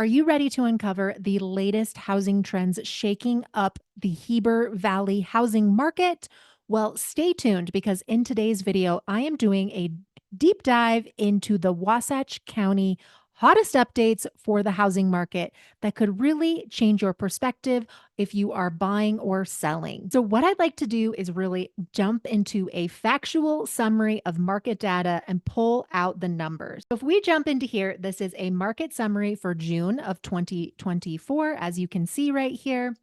Are you ready to uncover the latest housing trends shaking up the Heber Valley housing market? Well, stay tuned because in today's video, I am doing a deep dive into the Wasatch County hottest updates for the housing market that could really change your perspective if you are buying or selling. So, what I'd like to do is really jump into a factual summary of market data and pull out the numbers. So if we jump into here, this is a market summary for June of 2024. As you can see right here,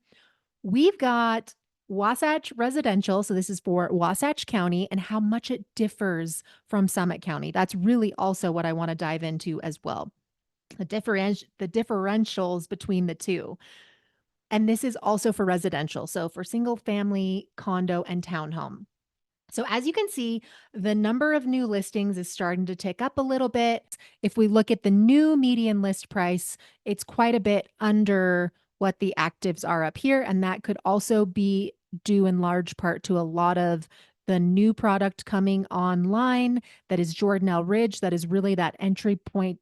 we've got Wasatch residential. So this is for Wasatch County and how much it differs from Summit County. That's really also what I want to dive into as well. The differentials between the two. And this is also for residential. So for single family, condo, and townhome. So as you can see, the number of new listings is starting to tick up a little bit. If we look at the new median list price, it's quite a bit under what the actives are up here. And that could also be due in large part to a lot of the new product coming online. That is Jordan Ridge. That is really that entry price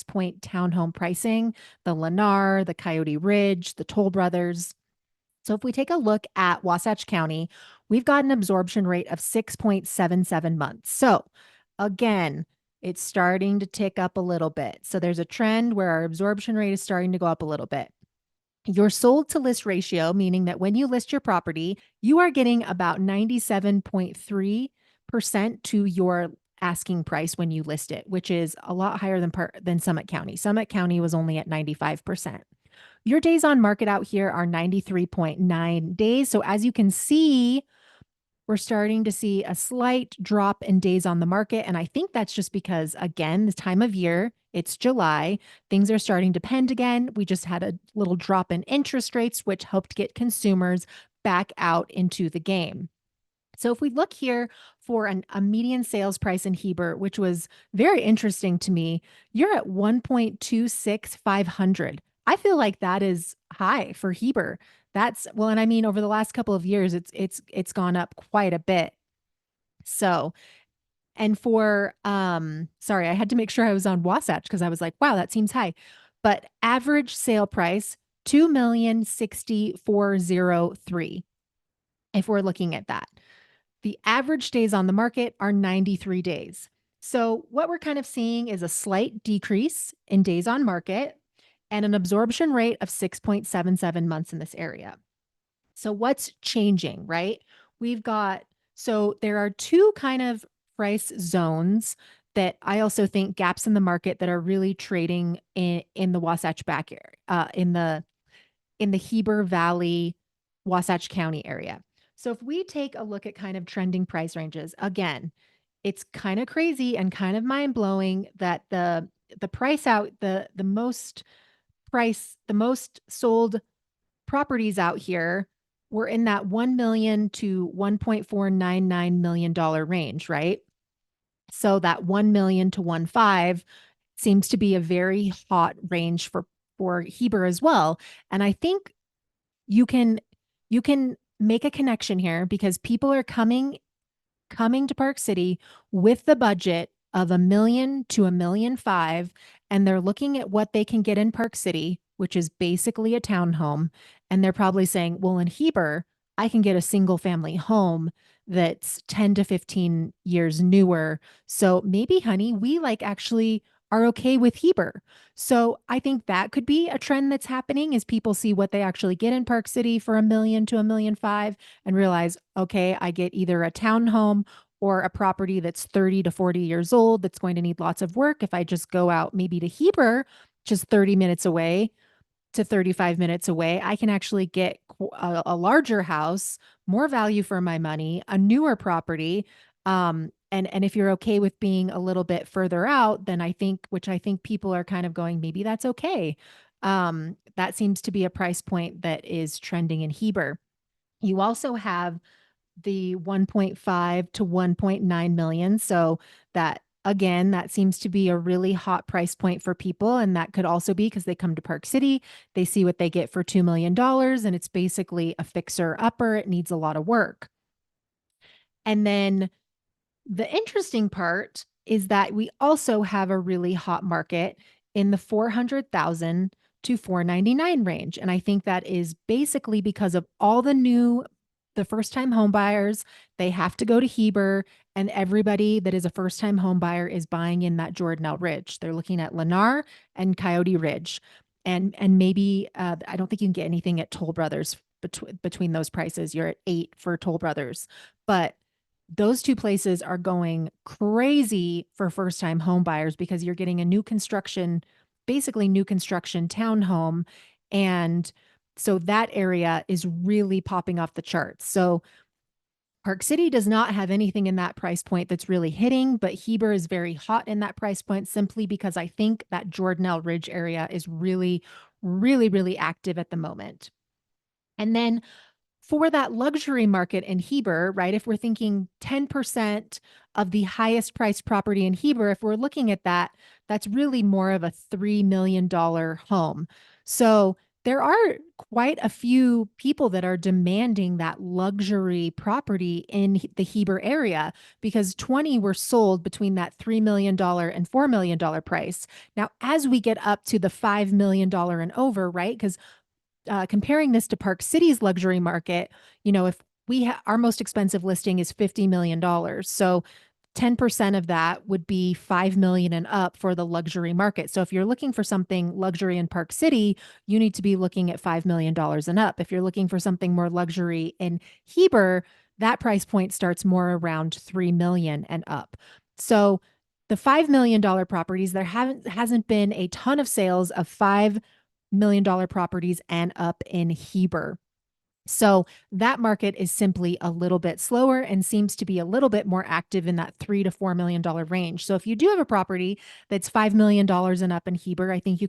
point townhome pricing, the Lennar, the Coyote Ridge, the Toll Brothers. So if we take a look at Wasatch County, we've got an absorption rate of 6.77 months. So again, it's starting to tick up a little bit. So there's a trend where our absorption rate is starting to go up a little bit. Your sold to list ratio, meaning that when you list your property, you are getting about 97.3% to your asking price when you list it, which is a lot higher than Summit County. Summit County was only at 95%. Your days on market out here are 93.9 days. So as you can see, we're starting to see a slight drop in days on the market. And I think that's just because, again, this time of year, it's July, things are starting to pend again. We just had a little drop in interest rates, which helped get consumers back out into the game. So if we look here for a median sales price in Heber, which was very interesting to me, you're at 1.26500. I feel like that is high for Heber. That's well, and I mean over the last couple of years, it's gone up quite a bit. So, and for sorry, I had to make sure I was on Wasatch because I was like, wow, that seems high. But average sale price 2,060,403. If we're looking at that. The average days on the market are 93 days. So, what we're kind of seeing is a slight decrease in days on market and an absorption rate of 6.77 months in this area. So, what's changing, right? We've got, so there are two kind of price zones that I also think gaps in the market that are really trading in the Wasatch back area, in the Heber Valley, Wasatch County area. So if we take a look at kind of trending price ranges, again, it's kind of crazy and kind of mind blowing that the price out the most sold properties out here were in that 1 million to 1.499 million dollar range, right? So that 1 million to 1.5 seems to be a very hot range for Heber as well. And I think you can you can make a connection here because people are coming to Park City with the budget of 1 million to 1.5 million, and they're looking at what they can get in Park City, which is basically a townhome, and they're probably saying, well, in Heber, I can get a single family home that's 10 to 15 years newer. So maybe, honey, we like actually are okay with Heber. So I think that could be a trend that's happening as people see what they actually get in Park City for 1 million to 1.5 million and realize, okay, I get either a townhome or a property that's 30 to 40 years old that's going to need lots of work. If I just go out maybe to Heber, just 30 minutes away to 35 minutes away, I can actually get a larger house, more value for my money, a newer property. And if you're okay with being a little bit further out, then I think, which I think people are kind of going, maybe that's okay. That seems to be a price point that is trending in Heber. You also have the 1.5 to 1.9 million. So that again, that seems to be a really hot price point for people. And that could also be because they come to Park City, they see what they get for $2 million, and it's basically a fixer upper. It needs a lot of work. And then the interesting part is that we also have a really hot market in the 400,000 to 499 range. And I think that is basically because of all the first time home buyers, they have to go to Heber, and everybody that is a first time home buyer is buying in that Jordanelle Ridge. They're looking at Lennar and Coyote Ridge. And maybe I don't think you can get anything at Toll Brothers between those prices. You're at 8 for Toll Brothers. But those two places are going crazy for first time home buyers because you're getting a basically new construction townhome. And so that area is really popping off the charts. So Park City does not have anything in that price point that's really hitting, but Heber is very hot in that price point simply because I think that Jordanelle Ridge area is really, really, really active at the moment. And then for that luxury market in Heber, right? If we're thinking 10% of the highest priced property in Heber, if we're looking at that, that's really more of a $3 million home. So there are quite a few people that are demanding that luxury property in the Heber area because 20 were sold between that $3 million and $4 million price. Now, as we get up to the $5 million and over, right? Because comparing this to Park City's luxury market, if our most expensive listing is $50 million. So 10% of that would be 5 million and up for the luxury market. So if you're looking for something luxury in Park City, you need to be looking at $5 million and up. If you're looking for something more luxury in Heber, that price point starts more around 3 million and up. So the $5 million properties, there hasn't been a ton of sales of $5 million properties and up in Heber. So that market is simply a little bit slower and seems to be a little bit more active in that $3 to $4 million range. So if you do have a property that's $5 million and up in Heber, I think you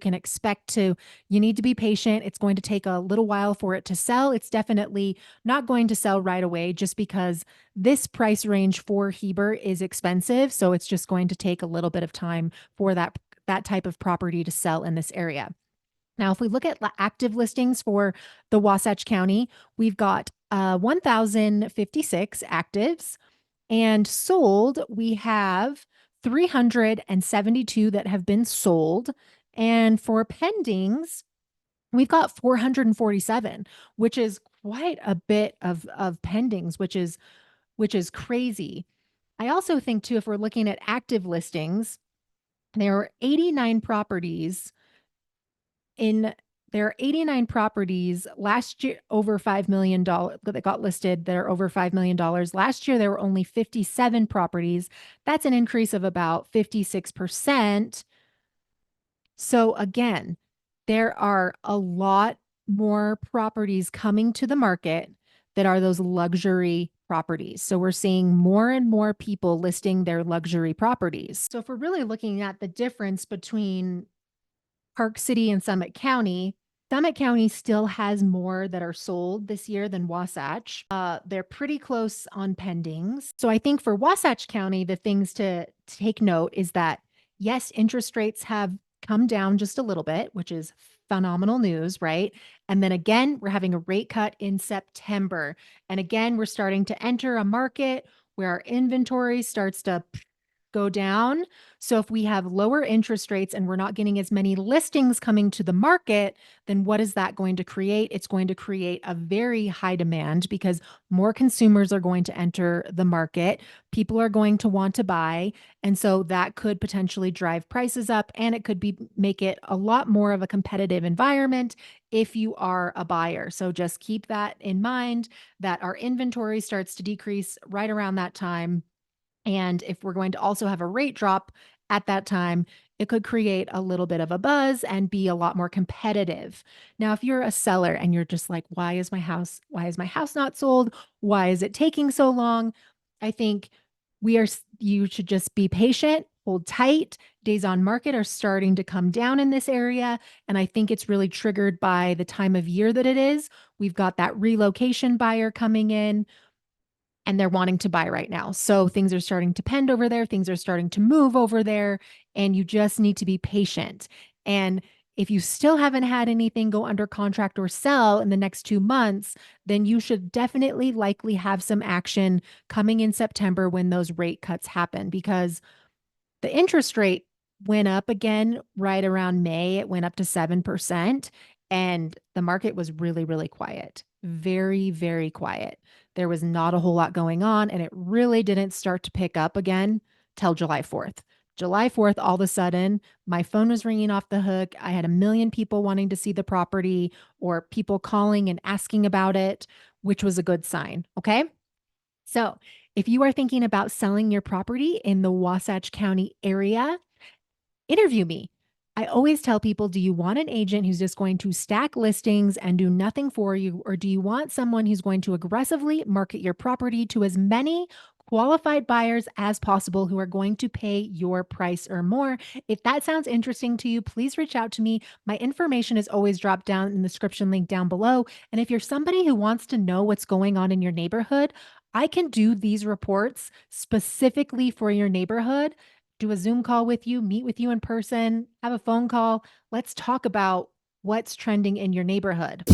need to be patient. It's going to take a little while for it to sell. It's definitely not going to sell right away just because this price range for Heber is expensive. So it's just going to take a little bit of time for that type of property to sell in this area. Now, if we look at active listings for the Wasatch County, we've got 1,056 actives, and sold, we have 372 that have been sold. And for pendings, we've got 447, which is quite a bit of pendings, which is crazy. I also think too, if we're looking at active listings, there are 89 properties there are 89 properties last year over $5 million that got listed that are over $5 million. Last year, there were only 57 properties. That's an increase of about 56%. So again, there are a lot more properties coming to the market that are those luxury properties. So we're seeing more and more people listing their luxury properties. So if we're really looking at the difference between Park City and Summit County still has more that are sold this year than Wasatch. They're pretty close on pendings. So I think for Wasatch County, the things to take note is that, yes, interest rates have come down just a little bit, which is phenomenal news, right? And then again, we're having a rate cut in September. And again, we're starting to enter a market where our inventory starts to go down. So if we have lower interest rates and we're not getting as many listings coming to the market, then what is that going to create? It's going to create a very high demand because more consumers are going to enter the market. People are going to want to buy. And so that could potentially drive prices up, and it could make it a lot more of a competitive environment if you are a buyer. So just keep that in mind, that our inventory starts to decrease right around that time. And if we're going to also have a rate drop at that time, it could create a little bit of a buzz and be a lot more competitive. Now, if you're a seller and you're just like, why is my house not sold? Why is it taking so long? I think you should just be patient, hold tight. Days on market are starting to come down in this area. And I think it's really triggered by the time of year that it is. We've got that relocation buyer coming in, and they're wanting to buy right now. So things are starting to pend over there. Things are starting to move over there, and you just need to be patient. And if you still haven't had anything go under contract or sell in the next 2 months, then you should definitely likely have some action coming in September when those rate cuts happen, because the interest rate went up again right around May. It went up to 7%. And the market was really, really quiet. Very, very quiet. There was not a whole lot going on. And it really didn't start to pick up again till July 4th. July 4th, all of a sudden, my phone was ringing off the hook. I had a million people wanting to see the property or people calling and asking about it, which was a good sign. Okay. So if you are thinking about selling your property in the Wasatch County area, interview me. I always tell people, do you want an agent who's just going to stack listings and do nothing for you? Or do you want someone who's going to aggressively market your property to as many qualified buyers as possible who are going to pay your price or more? If that sounds interesting to you, please reach out to me. My information is always dropped down in the description link down below. And if you're somebody who wants to know what's going on in your neighborhood, I can do these reports specifically for your neighborhood, do a Zoom call with you, meet with you in person, have a phone call. Let's talk about what's trending in your neighborhood.